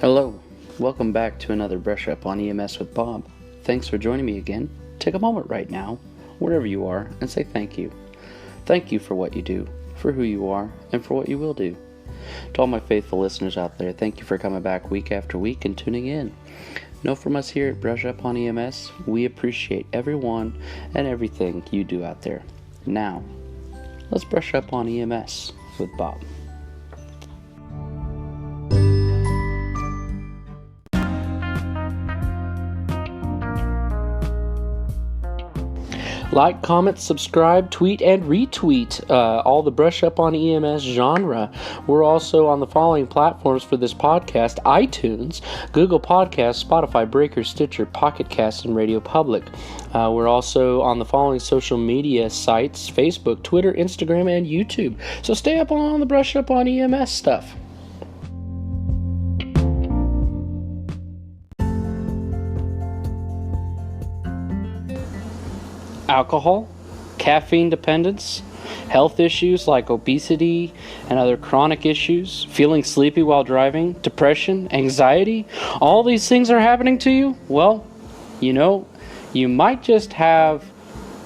Hello, welcome back to another Brush Up on EMS with Bob. Thanks for joining me again. Take a moment right now, wherever you are, and say thank you. Thank you for what you do, for who you are, and for what you will do. To all my faithful listeners out there, thank you for coming back week after week and tuning in. Know from us here at Brush Up on EMS, we appreciate everyone and everything you do out there. Now, let's brush up on EMS with Bob. Like, comment, subscribe, tweet, and retweet all the Brush Up on EMS genre. We're also on the following platforms for this podcast: iTunes, Google Podcasts, Spotify, Breaker, Stitcher, Pocket Cast, and Radio Public. We're also on the following social media sites: Facebook, Twitter, Instagram, and YouTube. So stay up on the Brush Up on EMS stuff. Alcohol, caffeine dependence, health issues like obesity and other chronic issues, feeling sleepy while driving, depression, anxiety, all these things are happening to you? Well, you might just have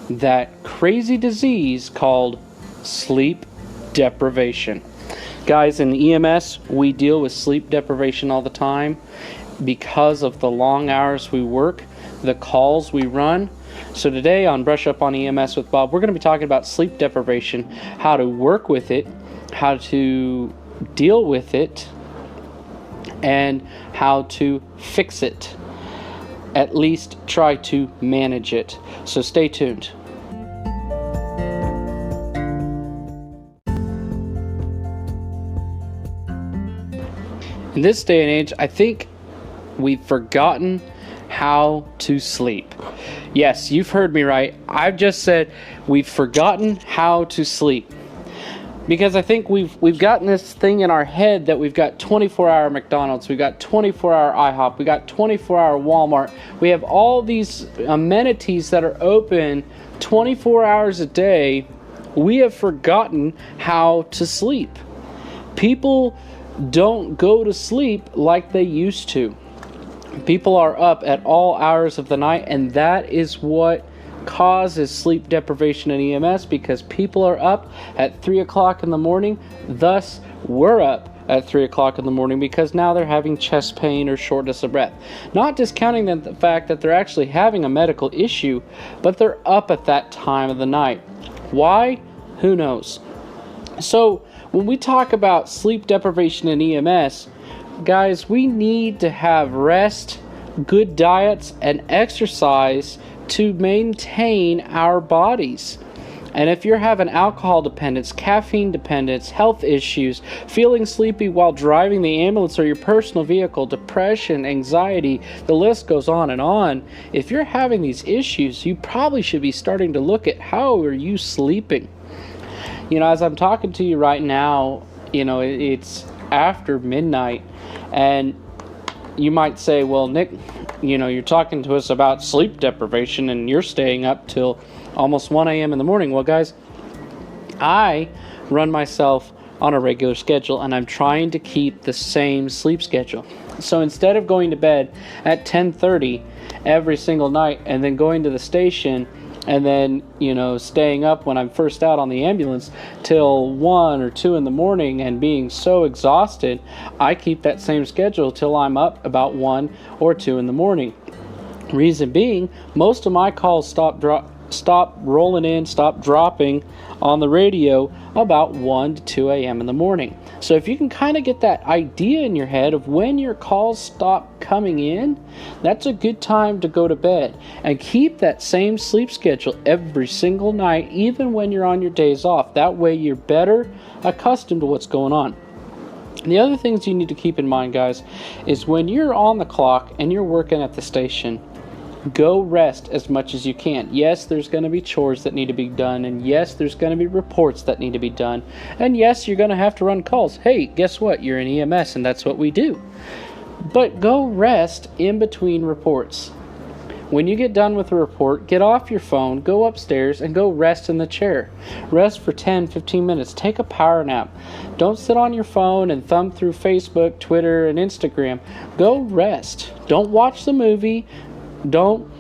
that crazy disease called sleep deprivation. Guys, in EMS, we deal with sleep deprivation all the time because of the long hours we work, the calls we run. So today on Brush Up on EMS with Bob, we're going to be talking about sleep deprivation, how to work with it, how to deal with it, and how to fix it. At least try to manage it. So stay tuned. In this day and age, I think we've forgotten how to sleep. Yes, you've heard me right. I've just said we've forgotten how to sleep. Because I think we've gotten this thing in our head that we've got 24-hour McDonald's, we've got 24-hour IHOP, we got 24-hour Walmart. We have all these amenities that are open 24 hours a day. We have forgotten how to sleep. People don't go to sleep like they used to. People are up at all hours of the night, and that is what causes sleep deprivation in EMS, because people are up at 3 o'clock in the morning. Thus, we're up at 3 o'clock in the morning because now they're having chest pain or shortness of breath. Not discounting the fact that they're actually having a medical issue, but they're up at that time of the night. Why? Who knows? So, when we talk about sleep deprivation in EMS, guys, we need to have rest, good diets, and exercise to maintain our bodies. And if you're having alcohol dependence, caffeine dependence, health issues, feeling sleepy while driving the ambulance or your personal vehicle, depression, anxiety, the list goes on and on. If you're having these issues, you probably should be starting to look at how are you sleeping. As I'm talking to you right now, it's after midnight, and you might say, well, Nick, you're talking to us about sleep deprivation and you're staying up till almost 1 a.m. in the morning. Well, guys, I run myself on a regular schedule, and I'm trying to keep the same sleep schedule. So instead of going to bed at 10:30 every single night and then going to the station and then, staying up when I'm first out on the ambulance till 1 or 2 in the morning and being so exhausted, I keep that same schedule till I'm up about 1 or 2 in the morning. Reason being, most of my calls stop rolling in, stop dropping on the radio about 1 to 2 a.m. in the morning. So if you can kind of get that idea in your head of when your calls stop coming in, that's a good time to go to bed. And keep that same sleep schedule every single night, even when you're on your days off. That way you're better accustomed to what's going on. And the other things you need to keep in mind, guys, is when you're on the clock and you're working at the station, go rest as much as you can. Yes, there's going to be chores that need to be done, and yes, there's going to be reports that need to be done, and yes, you're going to have to run calls. Hey, guess what? You're in EMS, and that's what we do. But go rest in between reports. When you get done with the report, get off your phone, go upstairs, and go rest in the chair. Rest for 10-15 minutes. Take a power nap. Don't sit on your phone and thumb through Facebook, Twitter, and Instagram. Go rest. Don't watch the movie. Don't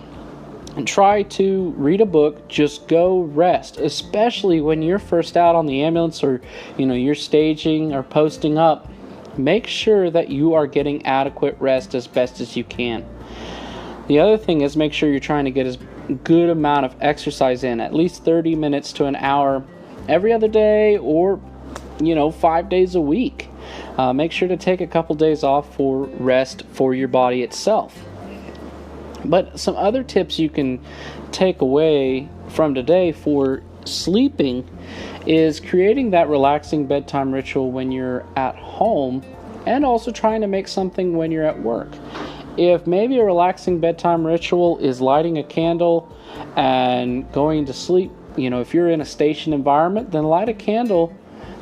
try to read a book. Just go rest, especially when you're first out on the ambulance, or you're staging or posting up. Make sure that you are getting adequate rest as best as you can. The other thing is, make sure you're trying to get as good amount of exercise in, at least 30 minutes to an hour every other day, or 5 days a week. Make sure to take a couple days off for rest for your body itself. But some other tips you can take away from today for sleeping is creating that relaxing bedtime ritual when you're at home, and also trying to make something when you're at work. If maybe a relaxing bedtime ritual is lighting a candle and going to sleep, if you're in a station environment, then light a candle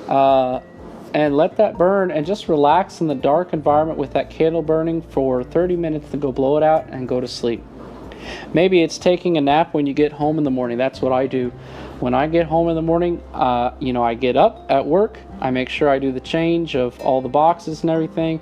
and let that burn, and just relax in the dark environment with that candle burning for 30 minutes, then go blow it out and go to sleep. Maybe it's taking a nap when you get home in the morning. That's what I do. When I get home in the morning, I get up at work. I make sure I do the change of all the boxes and everything,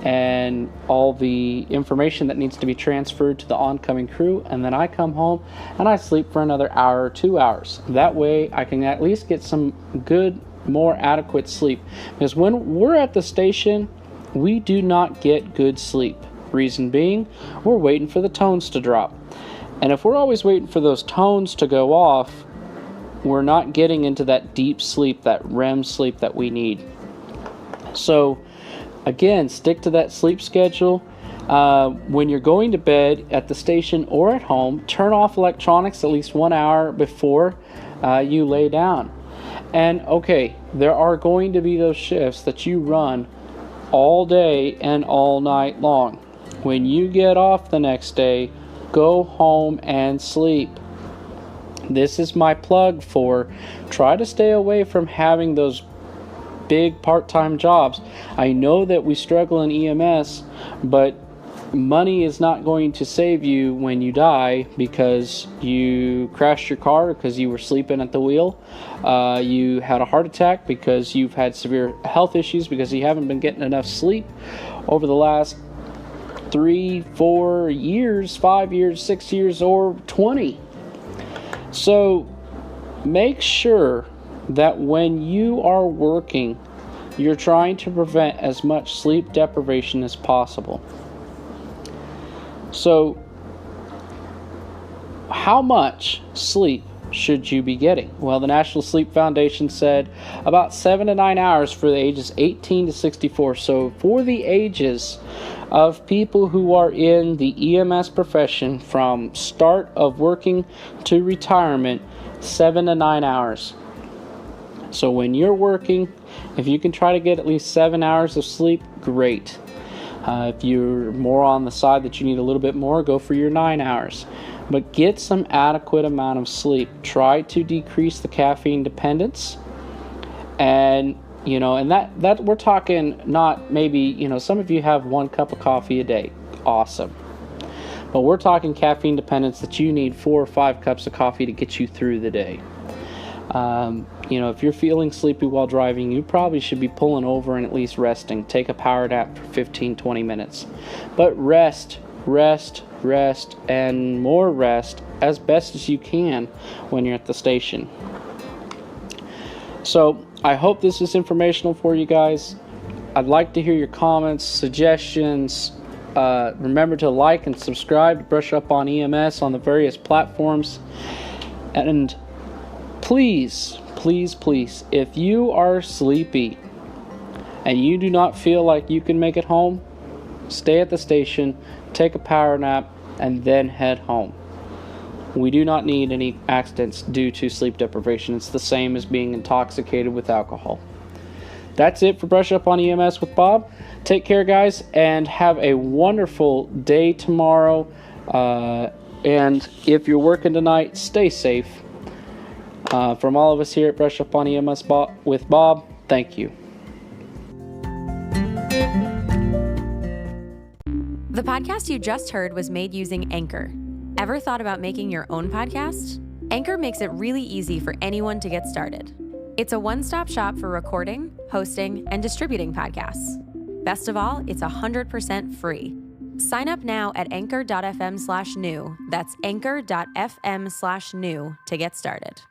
and all the information that needs to be transferred to the oncoming crew, and then I come home and I sleep for another hour or 2 hours. That way I can at least get some good, more adequate sleep. Because when we're at the station, we do not get good sleep. Reason being, we're waiting for the tones to drop. And if we're always waiting for those tones to go off, we're not getting into that deep sleep, that REM sleep that we need. So again, stick to that sleep schedule. When you're going to bed at the station or at home, turn off electronics at least 1 hour before you lay down. And okay, there are going to be those shifts that you run all day and all night long. When you get off the next day, go home and sleep. This is my plug for try to stay away from having those big part-time jobs. I know that we struggle in EMS, but money is not going to save you when you die because you crashed your car because you were sleeping at the wheel. You had a heart attack because you've had severe health issues because you haven't been getting enough sleep over the last 3, 4 years, 5 years, 6 years, or 20. So make sure that when you are working, you're trying to prevent as much sleep deprivation as possible. So how much sleep should you be getting? Well, the National Sleep Foundation said about 7 to 9 hours for the ages 18 to 64. So for the ages of people who are in the EMS profession from start of working to retirement, 7 to 9 hours. So when you're working, if you can try to get at least 7 hours of sleep, great. If you're more on the side that you need a little bit more, go for your 9 hours. But get some adequate amount of sleep. Try to decrease the caffeine dependence. And and that we're talking not maybe, some of you have 1 cup of coffee a day. Awesome. But we're talking caffeine dependence that you need 4 or 5 cups of coffee to get you through the day. If you're feeling sleepy while driving, you probably should be pulling over and at least resting. Take a power nap for 15-20 minutes. But rest, and more rest as best as you can when you're at the station. So I hope this is informational for you guys. I'd like to hear your comments, suggestions. Remember to like and subscribe to Brush Up on EMS on the various platforms. And please, if you are sleepy and you do not feel like you can make it home, stay at the station, take a power nap, and then head home. We do not need any accidents due to sleep deprivation. It's the same as being intoxicated with alcohol. That's it for Brush Up on EMS with Bob. Take care, guys, and have a wonderful day tomorrow. And if you're working tonight, stay safe. From all of us here at Brush Up on EMS with Bob, thank you. The podcast you just heard was made using Anchor. Ever thought about making your own podcast? Anchor makes it really easy for anyone to get started. It's a one-stop shop for recording, hosting, and distributing podcasts. Best of all, it's 100% free. Sign up now at anchor.fm/new. That's anchor.fm/new to get started.